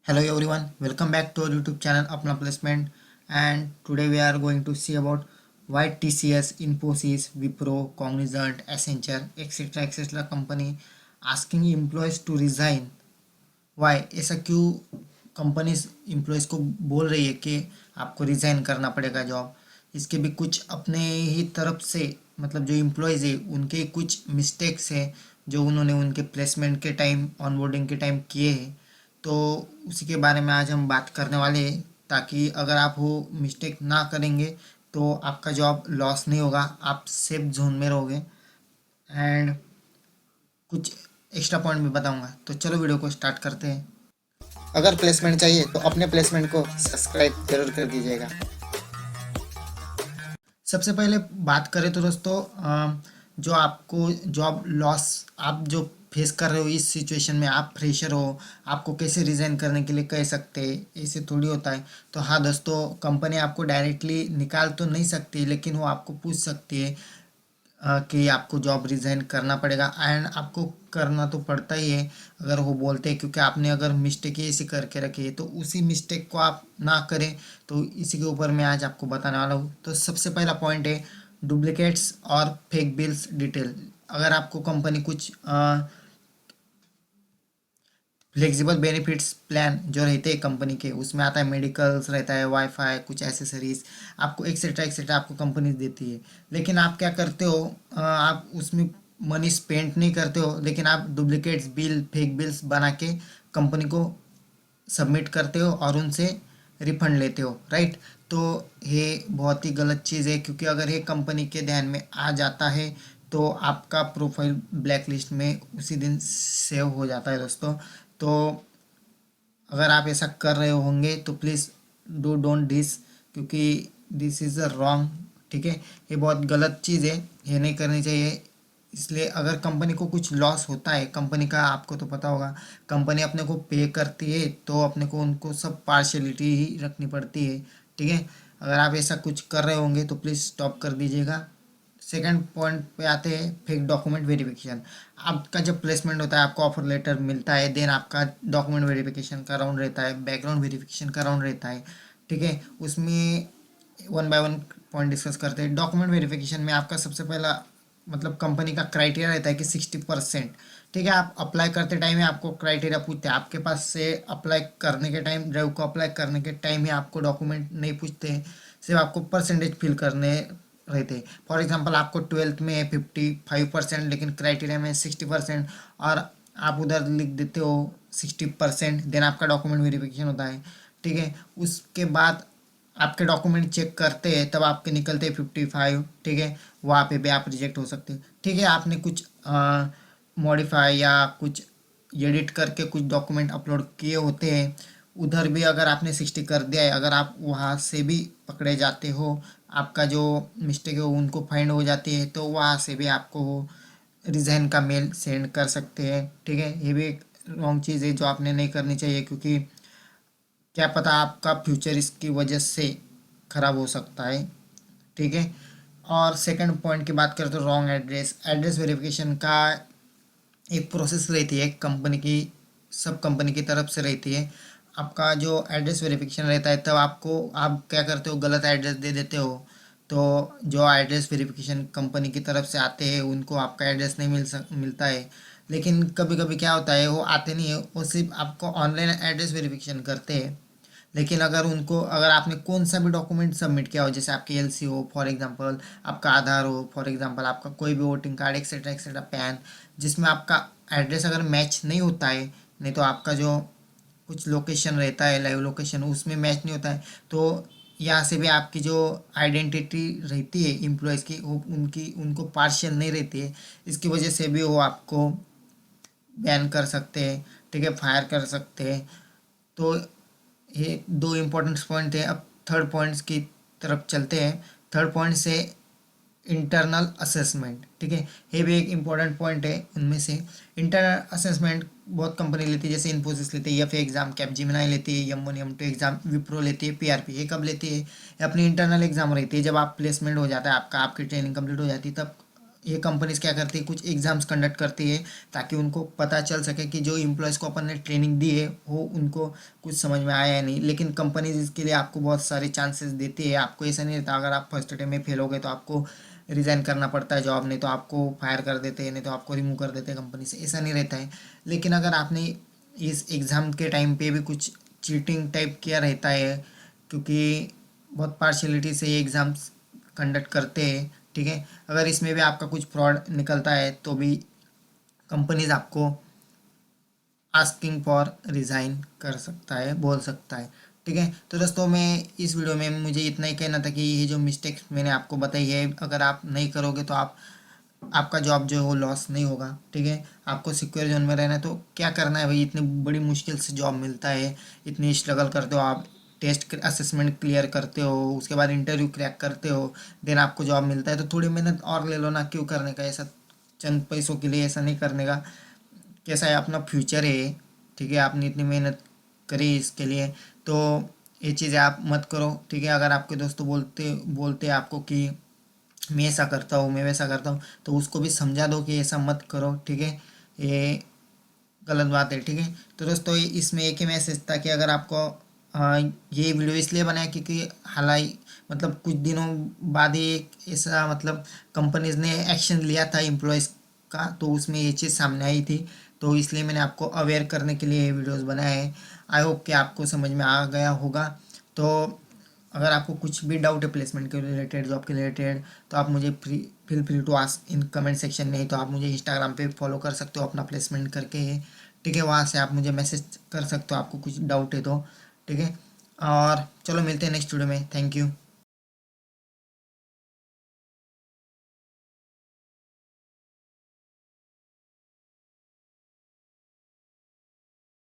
Hello everyone, welcome back to our YouTube channel Apna Placement, and today we are going to see about why TCS, Infosys, Wipro, Cognizant, Accenture, etc. company asking employees to resign. Why ऐसा क्यों companies employees को बोल रही है कि आपको resign करना पड़ेगा जॉब। इसके भी कुछ अपने ही तरफ से मतलब जो एम्प्लॉयज़ है उनके कुछ मिस्टेक्स है जो उन्होंने उनके प्लेसमेंट के टाइम ऑनबोर्डिंग के टाइम किए हैं। तो उसी के बारे में आज हम बात करने वाले हैं ताकि अगर आप वो मिस्टेक ना करेंगे तो आपका जॉब लॉस नहीं होगा, आप सेफ जोन में रहोगे। एंड कुछ एक्स्ट्रा पॉइंट भी बताऊंगा, तो चलो वीडियो को स्टार्ट करते हैं। अगर प्लेसमेंट चाहिए तो अपने प्लेसमेंट को सब्सक्राइब जरूर कर दीजिएगा। सबसे पहले बात करें तो दोस्तों, जो आपको जॉब लॉस आप जो फेस कर रहे हो इस सिचुएशन में, आप फ्रेशर हो, आपको कैसे रिज़ाइन करने के लिए कह सकते हैं, ऐसे थोड़ी होता है। तो हाँ दोस्तों, कंपनी आपको डायरेक्टली निकाल तो नहीं सकती, लेकिन वो आपको पूछ सकती है कि आपको जॉब रिज़ाइन करना पड़ेगा। एंड आपको करना तो पड़ता ही है अगर वो बोलते हैं, क्योंकि आपने अगर मिस्टेक ऐसी करके रखी है तो उसी मिस्टेक को आप ना करें। तो इसी के ऊपर मैं आज आपको बताने वाला हूँ। तो सबसे पहला पॉइंट है डुप्लीकेट्स और फेक बिल्स डिटेल। अगर आपको कंपनी कुछ फ्लेक्सिबल बेनिफिट्स प्लान जो रहते हैं कंपनी के, उसमें आता है मेडिकल्स रहता है, वाईफाई, कुछ एसेसरीज, आपको एक्सेट्रा आपको कंपनी देती है। लेकिन आप क्या करते हो, आप उसमें मनी स्पेंड नहीं करते हो, लेकिन आप डुप्लीकेट्स बिल, फेक बिल्स बना के कंपनी को सबमिट करते हो और उनसे रिफंड लेते हो, राइट। तो ये बहुत ही गलत चीज़ है, क्योंकि अगर ये कंपनी के ध्यान में आ जाता है तो आपका प्रोफाइल ब्लैक लिस्ट में उसी दिन सेव हो जाता है दोस्तों। तो अगर आप ऐसा कर रहे होंगे तो प्लीज़ डू डोंट दिस, क्योंकि दिस इज़ अ रॉन्ग, ठीक है। ये बहुत गलत चीज़ है, ये नहीं करनी चाहिए। इसलिए अगर कंपनी को कुछ लॉस होता है, कंपनी का आपको तो पता होगा, कंपनी अपने को पे करती है तो अपने को उनको सब पार्शलिटी ही रखनी पड़ती है, ठीक है। अगर आप ऐसा कुछ कर रहे होंगे तो प्लीज़ स्टॉप कर दीजिएगा। सेकंड पॉइंट पे आते हैं फेक डॉक्यूमेंट वेरिफिकेशन। आपका जब प्लेसमेंट होता है, आपको ऑफर लेटर मिलता है, देन आपका डॉक्यूमेंट वेरिफिकेशन का राउंड रहता है, बैकग्राउंड वेरिफिकेशन का राउंड रहता है, ठीक है। उसमें one by one point discuss करते हैं। डॉक्यूमेंट वेरिफिकेशन में आपका सबसे पहला मतलब कंपनी का क्राइटेरिया रहता है कि 60%, ठीक है। आप अप्लाई करते टाइम ही आपको क्राइटेरिया पूछते हैं, आपके पास से अप्लाई करने के टाइम, ड्राइव को अप्लाई करने के टाइम ही आपको डॉक्यूमेंट नहीं पूछते हैं, सिर्फ आपको परसेंटेज फिल करने रहते हैं। फॉर एग्जांपल आपको ट्वेल्थ में 55%, लेकिन क्राइटेरिया में 60%, और आप उधर लिख देते हो 60%, देन आपका डॉक्यूमेंट वेरिफिकेशन होता है, ठीक है। उसके बाद आपके डॉक्यूमेंट चेक करते हैं, तब आपके निकलते हैं 55, ठीक है। वहाँ पे भी आप रिजेक्ट हो सकते हैं, ठीक है। आपने कुछ मॉडिफाई या कुछ एडिट करके कुछ डॉक्यूमेंट अपलोड किए होते हैं, उधर भी अगर आपने 60 कर दिया है, अगर आप वहाँ से भी पकड़े जाते हो, आपका जो मिस्टेक है वो उनको फाइंड हो जाती है, तो वहाँ से भी आपको रिज़ाइन का मेल सेंड कर सकते हैं, ठीक है। ये भी एक रॉन्ग चीज़ है जो आपने नहीं करनी चाहिए, क्योंकि क्या पता आपका फ्यूचर इसकी वजह से ख़राब हो सकता है, ठीक है। और सेकंड पॉइंट की बात करें तो रॉन्ग एड्रेस। एड्रेस वेरिफिकेशन का एक प्रोसेस रहती है कंपनी की, सब कंपनी की तरफ से रहती है। आपका जो एड्रेस वेरिफिकेशन रहता है, तब आपको आप क्या करते हो, गलत एड्रेस दे देते हो। तो जो एड्रेस वेरिफिकेशन कंपनी की तरफ से आते हैं उनको आपका एड्रेस नहीं मिलता है। लेकिन कभी कभी क्या होता है, वो आते नहीं है, वो सिर्फ आपको ऑनलाइन एड्रेस वेरिफिकेशन करते हैं। लेकिन अगर उनको, अगर आपने कौन सा भी डॉक्यूमेंट सबमिट किया हो, जैसे आपकी एलसी हो फॉर एग्जांपल, आपका आधार हो फॉर एग्जांपल, आपका कोई भी वोटिंग कार्ड एक्सेट्रा पैन, जिसमें आपका एड्रेस अगर मैच नहीं होता है, नहीं तो आपका जो कुछ लोकेशन रहता है, लाइव लोकेशन, उसमें मैच नहीं होता है, तो यहाँ से भी आपकी जो आइडेंटिटी रहती है एम्प्लॉयज़ की, वो उनकी उनको पार्शियल नहीं रहती है। इसकी वजह से भी वो आपको बैन कर सकते हैं, ठीक है, फायर कर सकते हैं। तो ये दो इम्पोर्टेंट पॉइंट है। अब थर्ड पॉइंट्स की तरफ चलते हैं। थर्ड पॉइंट से इंटरनल असेसमेंट, ठीक है। ये भी एक इम्पॉर्टेंट पॉइंट है उनमें से। इंटरनल असेसमेंट बहुत कंपनी लेती है, जैसे इन्फोसिस लेती है, या फिर एग्जाम, कैपजेमिनी लेती है, M1 M2 एग्जाम, विप्रो लेती है, PRP। ये कब लेती है, ये अपनी इंटरनल एग्जाम रहती है जब आप प्लेसमेंट हो जाता है आपका, आपकी ट्रेनिंग कंप्लीट हो जाती है, तब ये कंपनीज क्या करती है, कुछ एग्ज़ाम्स कंडक्ट करती है ताकि उनको पता चल सके कि जो एम्प्लॉयज़ को अपन ने ट्रेनिंग दी है वो उनको कुछ समझ में आया या नहीं। लेकिन कंपनीज इसके लिए आपको बहुत सारे चांसेस देती है। आपको ऐसा नहीं रहता अगर आप फर्स्ट डे में फेल हो गए तो आपको रिज़ाइन करना पड़ता है जॉब, नहीं तो आपको फायर कर देते हैं, नहीं तो आपको रिमूव कर देते हैं कंपनी से, ऐसा नहीं रहता है। लेकिन अगर आपने इस एग्ज़ाम के टाइम पे भी कुछ चीटिंग टाइप किया रहता है, क्योंकि बहुत पार्शलिटी से ये एग्ज़ाम्स कंडक्ट करते हैं, ठीक है। अगर इसमें भी आपका कुछ फ्रॉड निकलता है तो भी कंपनीज आपको आस्किंग फॉर रिज़ाइन कर सकता है, बोल सकता है, ठीक है। तो दोस्तों मैं इस वीडियो में मुझे इतना ही कहना था कि ये जो मिस्टेक्स मैंने आपको बताई है अगर आप नहीं करोगे तो आपका जॉब जो है वो लॉस नहीं होगा, ठीक है। आपको सिक्योर जोन में रहना है तो क्या करना है भाई, इतनी बड़ी मुश्किल से जॉब मिलता है, इतनी स्ट्रगल करते हो आप, टेस्ट असेसमेंट क्लियर करते हो, उसके बाद इंटरव्यू क्रैक करते हो, देन आपको जॉब मिलता है, तो थोड़ी मेहनत और ले लो ना, क्यों करने का ऐसा चंद पैसों के लिए, ऐसा नहीं करने का। कैसा है, अपना फ्यूचर है, ठीक है। आपने इतनी मेहनत करी इसके लिए, तो ये चीज़ें आप मत करो, ठीक है। अगर आपके दोस्त बोलते बोलते आपको कि मैं ऐसा करता हूँ, मैं वैसा करता हूँ, तो उसको भी समझा दो कि ऐसा मत करो, ठीक है। ये गलत बात है, ठीक है। तो दोस्तों इसमें एक ही मैसेज था कि अगर आपको ये वीडियो इसलिए बनाया क्योंकि हालांकि मतलब कुछ दिनों बाद ही एक ऐसा मतलब कंपनीज ने एक्शन लिया था एम्प्लॉयज़ का, तो उसमें ये चीज़ सामने आई थी, तो इसलिए मैंने आपको अवेयर करने के लिए ये वीडियोस बनाए हैं। आई होप कि आपको समझ में आ गया होगा। तो अगर आपको कुछ भी डाउट है प्लेसमेंट के रिलेटेड, जॉब के रिलेटेड, तो आप मुझे feel free to ask in comment section में। तो आप मुझे इंस्टाग्राम पे फॉलो कर सकते हो अपना प्लेसमेंट करके, ठीक है। वहाँ से आप मुझे मैसेज कर सकते हो आपको कुछ डाउट है तो, ठीक है। और चलो मिलते हैं नेक्स्ट वीडियो में, थैंक यू।